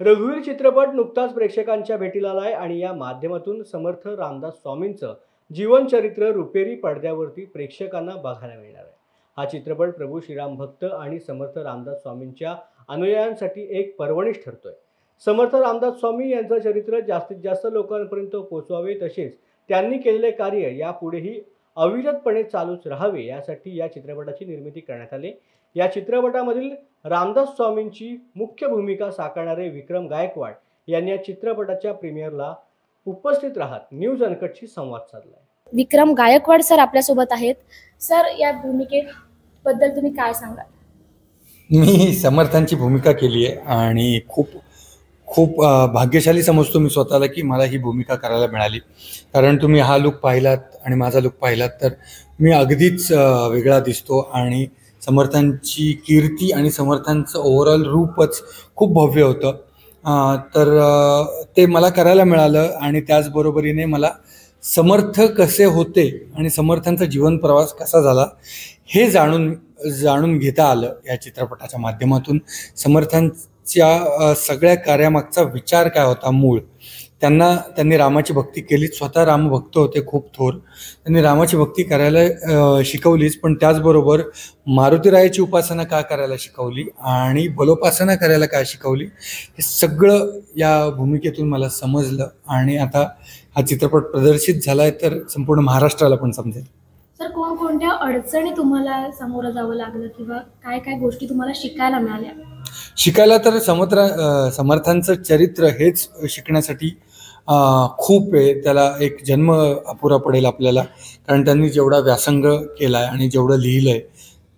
रघुवीर चित्रपट नुकताच प्रेक्षकांच्या भेटीला आलाय आणि या माध्यमातून समर्थ रामदास स्वामींचं जीवनचरित्र रुपेरी पडद्यावरती प्रेक्षकांना बघायला मिळणार आहे। हा चित्रपट प्रभू श्रीराम भक्त आणि समर्थ रामदास स्वामींच्या अनुयायांसाठी एक पर्वणीच ठरतोय। समर्थ रामदास स्वामी यांचं चरित्र जास्तीत जास्त लोकांपर्यंत पोहोचवावे, तसेच त्यांनी केलेले कार्य यापुढेही अविरतपणे चालूच राहावे यासाठी या चित्रपटाची निर्मिती करण्यात आली। या चित्रपटामधील रामदास स्वामींची मुख्य भूमिका साकारणारे विक्रम गायकवाड यांनी या चित्रपटाच्या प्रीमियरला उपस्थित राहत न्यूज अनकटशी संवाद साधला। विक्रम गायकवाड सर आपल्यासोबत आहेत। सर, या भूमिकेबद्दल तुम्ही काय सांगाल? मी समर्थांची भूमिका केली आहे आणि खूप खूप भाग्यशाली समजतो मी स्वतःला की मला ही भूमिका करायला मिळाली। कारण तुम्ही हा लुक पाहिलात आणि माझा लुक पाहिलात तर मी अगदीच वेगळा दिसतो आणि समर्थांची कीर्ती आणि समर्थांचं ओव्हरऑल रूपच खूप भव्य होतं। तर ते मला करायला मिळालं आणि त्याचबरोबरीने मला समर्थ कसे होते आणि समर्थांचा जीवन प्रवास कसा झाला हे जाणून घेता आलं या चित्रपटाच्या माध्यमातून। समर्थांच्या सगळ्या कार्यामागचा विचार काय होता, मूळ त्यांनी रामाची भक्ती केली, स्वतः रामभक्त होते खूप थोर, त्यांनी रामाची भक्ती करायला शिकवलीच, पण त्याचबरोबर मारुतीरायाची उपासना का करायला शिकवली आणि बलोपासना करायला का शिकवली हे सगळं या भूमिकेतून मला समजलं आणि आता हा चित्रपट प्रदर्शित झालाय तर संपूर्ण महाराष्ट्राला पण समजेल। सर, कोणकोणत्या अडचणी तुम्हाला सामोरं जावं लागलं किंवा काय काय गोष्टी तुम्हाला शिकायला मिळाल्या? शिकायला तर समर्थांचं चरित्र हेच शिकण्यासाठी खूप आहे, त्याला एक जन्म अपुरा पडेल आपल्याला, कारण त्यांनी जेवढा व्यासंग केला आहे आणि जेवढं लिहिलं आहे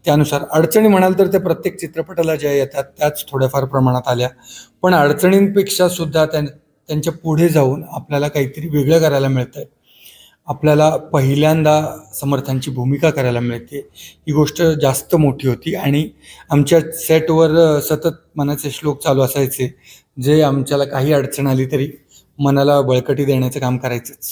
त्यानुसार। अडचणी म्हणाल तर त्या प्रत्येक चित्रपटाला ज्या येतात त्याच थोड्याफार प्रमाणात आल्या, पण अडचणींपेक्षा सुद्धा त्यांच्या पुढे जाऊन आपल्याला काहीतरी वेगळं करायला मिळतंय, आपल्याला पहिल्यांदा समर्थांची भूमिका करायला मिळते, ही गोष्ट जास्त मोठी होती। आणि आमच्या सेटवर सतत मनाचे श्लोक चालू असायचे जे आमच्याला काही अडचण आली तरी मनाला बळकटी देण्याचं काम करायचंच।